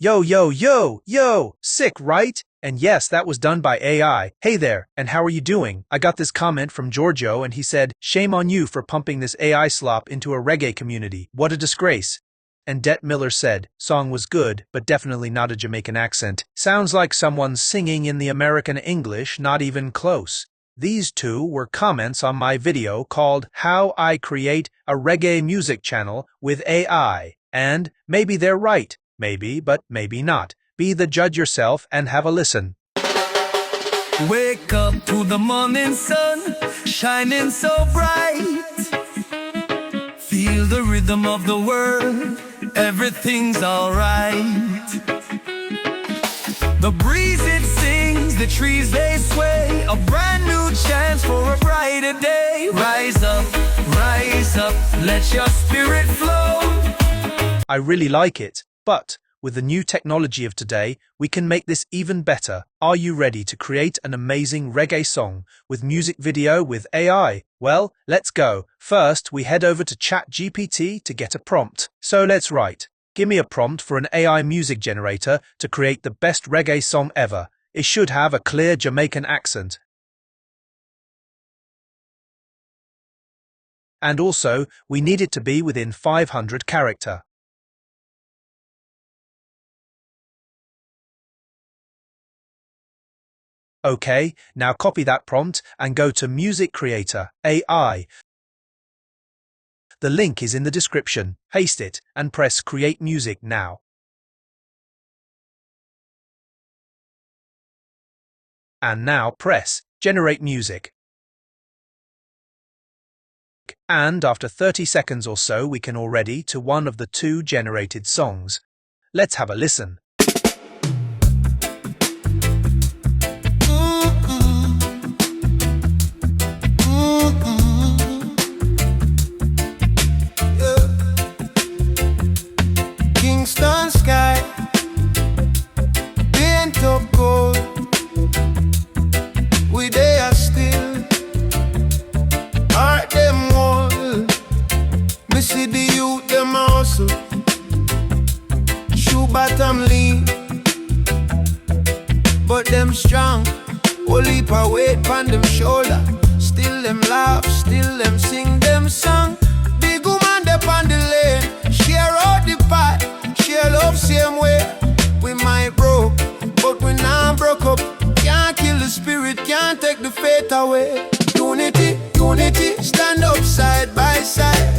Yo, yo, yo, yo! Sick, right? And yes, that was done by AI. Hey there, and how are you doing? I got this comment from Giorgio and he said, "Shame on you for pumping this AI slop into a reggae community. What a disgrace." And Det Miller said, "Song was good, but definitely not a Jamaican accent. Sounds like someone's singing in the American English, not even close." These two were comments on my video called How I Create a Reggae Music Channel with AI. And maybe they're right. Maybe, but maybe not. Be the judge yourself and have a listen. Wake up to the morning sun, shining so bright. Feel the rhythm of the world, everything's alright. The breeze it sings, the trees they sway, a brand new chance for a brighter day. Rise up, let your spirit flow. I really like it, but with the new technology of today, we can make this even better. Are you ready to create an amazing reggae song with music video with AI? Well, let's go. First, we head over to ChatGPT to get a prompt. So let's write, "Give me a prompt for an AI music generator to create the best reggae song ever. It should have a clear Jamaican accent. And also, we need it to be within 500 characters. Okay, now copy that prompt and go to Music Creator, AI. The link is in the description. Paste it and press Create Music now. And now press Generate Music. And after 30 seconds or so, we can already to one of the two generated songs. Let's have a listen. Sky, paint up gold. We they are still, heart them all. Me see the youth them also, shoe bottom lean, but them strong. Whole heap of weight on them shoulder. Still them laugh, still them sing them song. Big woman up on the lane, share out the pot. Share love same way. We might broke, but we not broke up. Can't kill the spirit, can't take the faith away. Unity, unity, stand up side by side.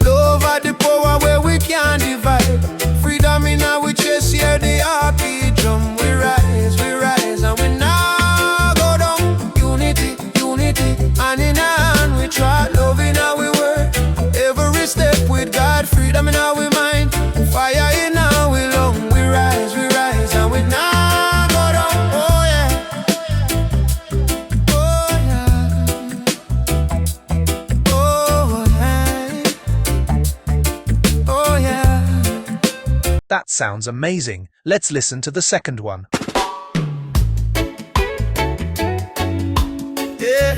Love at the power where we can't divide. Freedom in our we chase, hear the heartbeat drum. We rise, and we now go down. Unity, unity, hand in hand we try. Love in our word. Every step with God, freedom in our mind. Fire in our we long, we rise, and we now go down. Oh yeah, oh yeah, oh yeah, oh yeah. That sounds amazing. Let's listen to the second one. Yeah.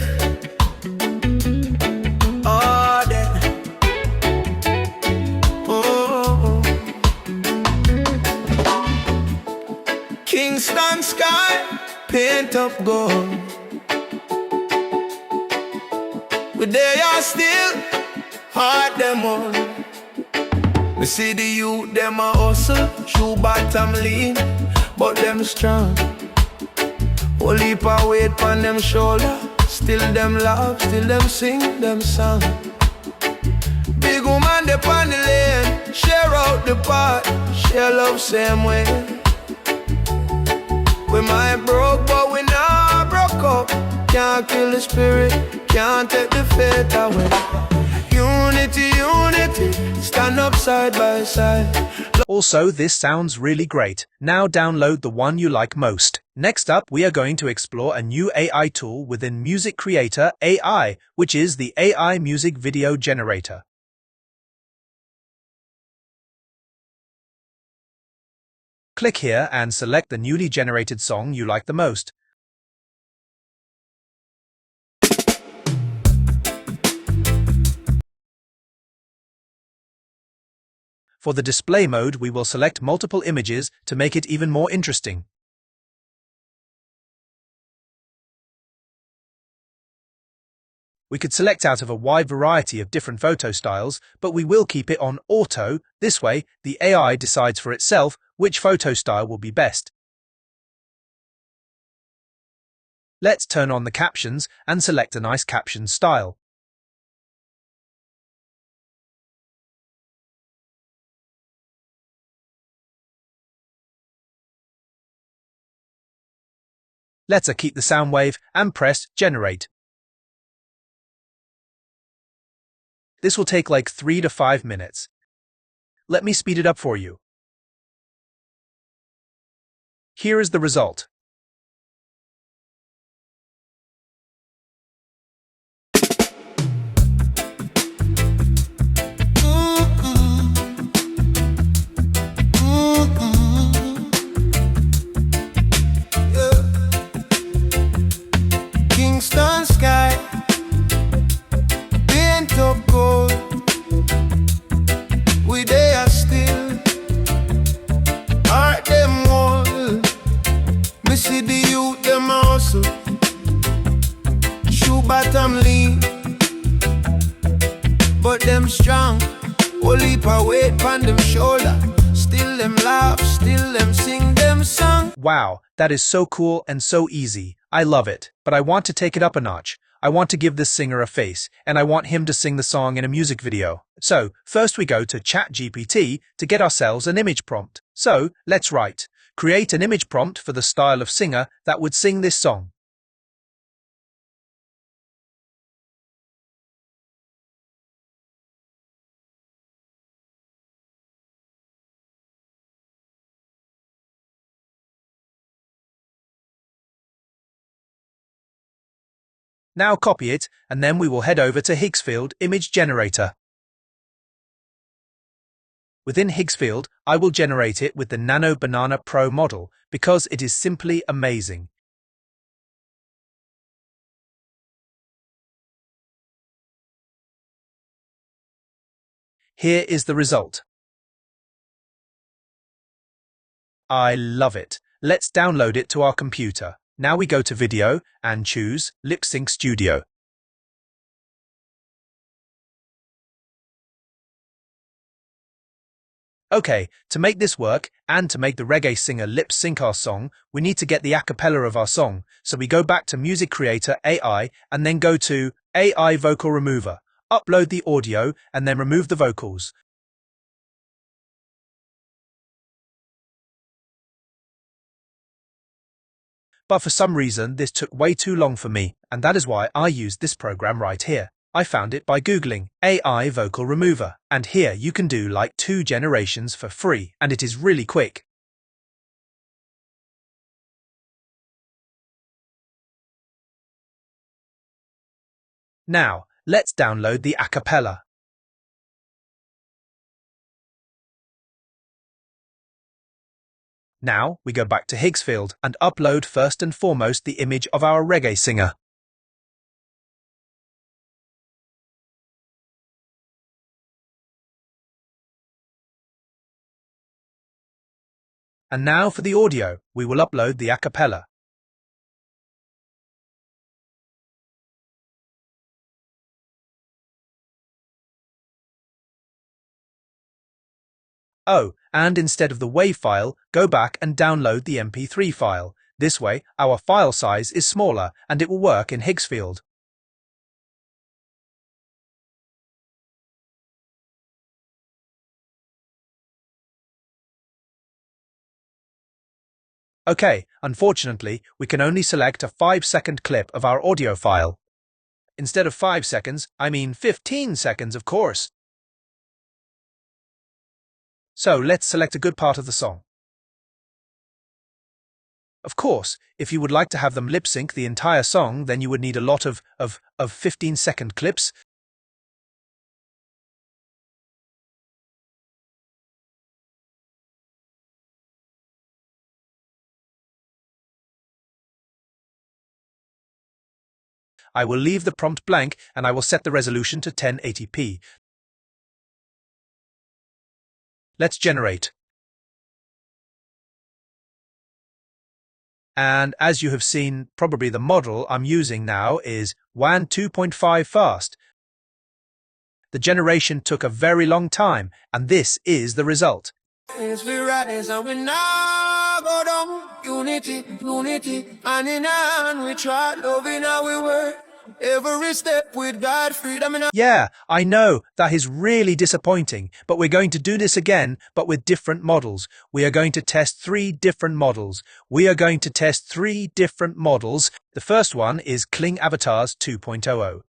Kingston sky, paint up gold. We they are still, heart them on. We see the youth them a hustle, shoe bottom lean, but them strong. Whole heap of weight on them shoulder. Still them laugh, still them sing them song. Big woman they on the lane, share out the pot, share love same way. We might broke, but we not broke up. Can't kill the spirit, can't take the faith away. Unity, unity, stand up side by side. Also, this sounds really great. Now download the one you like most. Next up, we are going to explore a new AI tool within Music Creator AI, which is the AI Music Video Generator. Click here and select the newly generated song you like the most. For the display mode, we will select multiple images to make it even more interesting. We could select out of a wide variety of different photo styles, but we will keep it on auto. This way, the AI decides for itself which photo style will be best. Let's turn on the captions and select a nice caption style. Let's keep the sound wave and press generate. This will take like 3 to 5 minutes. Let me speed it up for you. Here is the result. Kingston sky, paint up gold. We there still, heart them wall. Me see the youth them also, shoe bottom lean, but them strong. Whole heap of weight on them shoulder. Still them laugh, still them sing them song. Wow, that is so cool and so easy. I love it, but I want to take it up a notch. I want to give this singer a face, and I want him to sing the song in a music video. So, first we go to ChatGPT to get ourselves an image prompt. So, let's write, create an image prompt for the style of singer that would sing this song. Now copy it, and then we will head over to Higgsfield Image Generator. Within Higgsfield, I will generate it with the Nano Banana Pro model because it is simply amazing. Here is the result. I love it. Let's download it to our computer. Now we go to Video and choose Lip Sync Studio. Okay, to make this work and to make the reggae singer lip sync our song, we need to get the a cappella of our song. So we go back to Music Creator AI and then go to AI Vocal Remover. Upload the audio and then remove the vocals. But for some reason, this took way too long for me, and that is why I used this program right here. I found it by Googling AI Vocal Remover, and here you can do like 2 generations for free, and it is really quick. Now, let's download the a cappella. Now, we go back to Higgsfield and upload first and foremost the image of our reggae singer. And now for the audio, we will upload the a cappella. Oh, and instead of the WAV file, go back and download the MP3 file. This way, our file size is smaller and it will work in Higgsfield. Okay, unfortunately, we can only select a 5-second clip of our audio file. Instead of 5 seconds, I mean 15 seconds, of course. So let's select a good part of the song. Of course, if you would like to have them lip sync the entire song, then you would need a lot of 15-second clips. I will leave the prompt blank and I will set the resolution to 1080p. Let's generate. And as you have seen, probably the model I'm using now is WAN 2.5 fast. The generation took a very long time, and this is the result. As we rise and we now go down, unity, unity, hand in hand we try loving how we work. Every step with God, freedom and Yeah, I know, that is really disappointing, but we're going to do this again, but with different models. We are going to test 3 different models. The first one is Kling Avatars 2.0.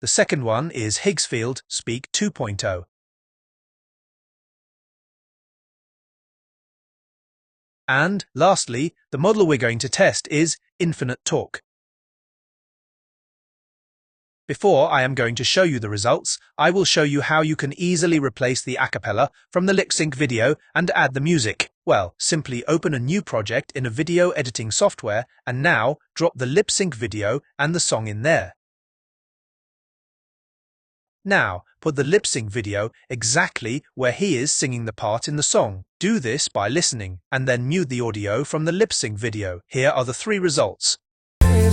The second one is Higgsfield Speak 2.0. And, lastly, the model we're going to test is Infinite Talk. Before I am going to show you the results, I will show you how you can easily replace the acapella from the lip-sync video and add the music. Well, simply open a new project in a video editing software and now drop the lip-sync video and the song in there. Now, put the lip-sync video exactly where he is singing the part in the song. Do this by listening, and then mute the audio from the lip-sync video. Here are the 3 results.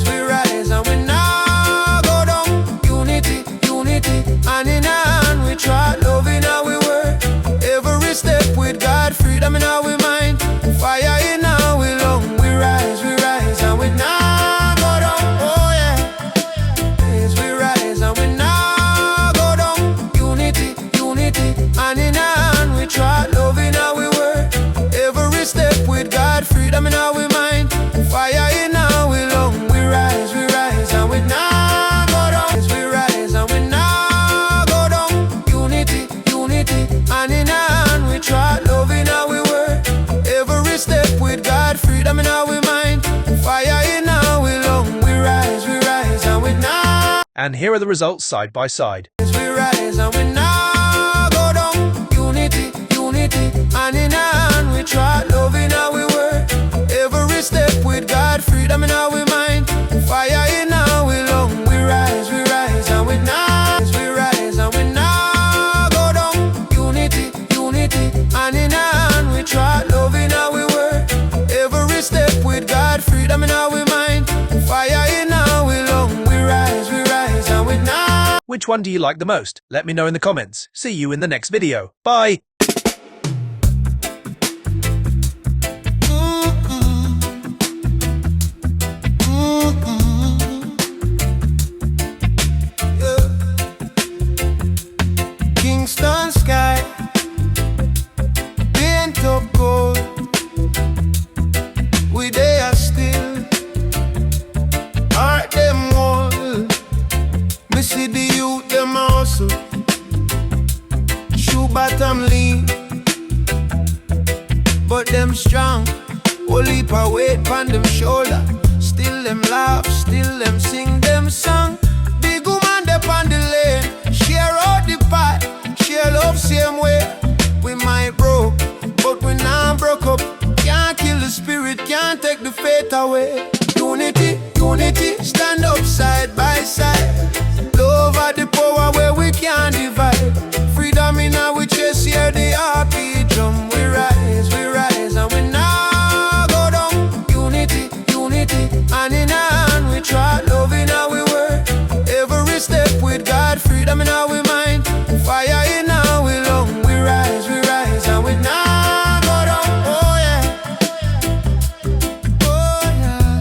as we rise and we now go down, unity, unity, hand in hand we try loving how we work. Every step with God, freedom in our mind, fire in our lung. We rise and we now go down, oh yeah. As we rise and we now go down, unity, unity, hand in hand we try loving how we work. Every step with God, freedom in our mind, fire in our lung. We rise and we now go down. As we rise and we now go down, unity, unity, hand in hand we try loving how we work. Every step with God, freedom in our mind, fire in our lung. We rise and we now. And here are the results side by side. As we rise and we now go down, unity, unity, hand in hand we try loving how we work. Every step with God, freedom in our mind, fire in our lung. We rise and we now. As we rise and we now go down, unity, unity, hand in hand we try loving how we work. Every step with God, freedom in our mind, fire in our lung. We rise and we now. Which one do you like the most? Let me know in the comments. See you in the next video. Bye! Kingston sky, paint up gold. We there still, art them all. Me see the youth them also, shoe bottom lean, but them strong. Whole heap of weight on them shoulder. Still them laugh, still them sing them song. Big woman up on the lane, share out the pot, share love same way. We might broke, but we not broke up. Can't kill the spirit, can't take the faith away. Unity, unity, stand up side by side. Love at the power where we can't divide. Freedom in our chest, hear the heartbeat drum. We rise and we now go down. Unity, unity, hand in hand we try loving how we work. Every step with God, freedom in our mind, fire in our lung. We rise and we now go down, oh yeah. Oh yeah.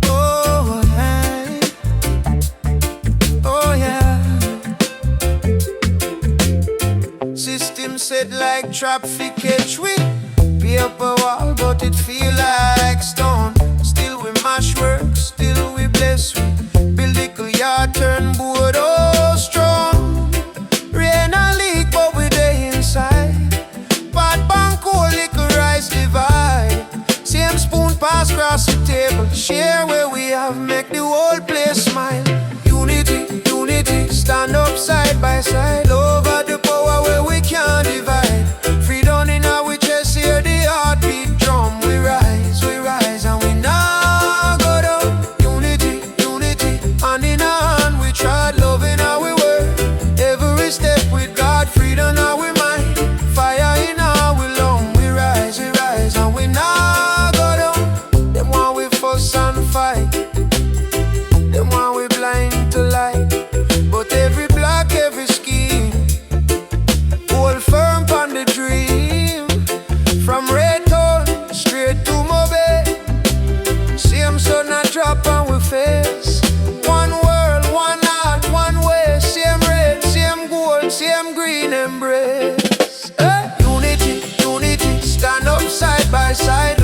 Oh yeah. Oh yeah. System set like traffic catch we. Paper wall, but it feel like stone. Still we mash work, still we bless we. Build little yard, turn board, oh strong. Rain and leak, but we dey inside. Pot bank, cold little rice divide. Same spoon pass across the table. Share where we have, make the whole place smile. Unity, unity, stand up side by side. Over the power where we can't divide. Freedom in our chest, hear the heartbeat drum. We rise and we now go down. Unity, unity, side.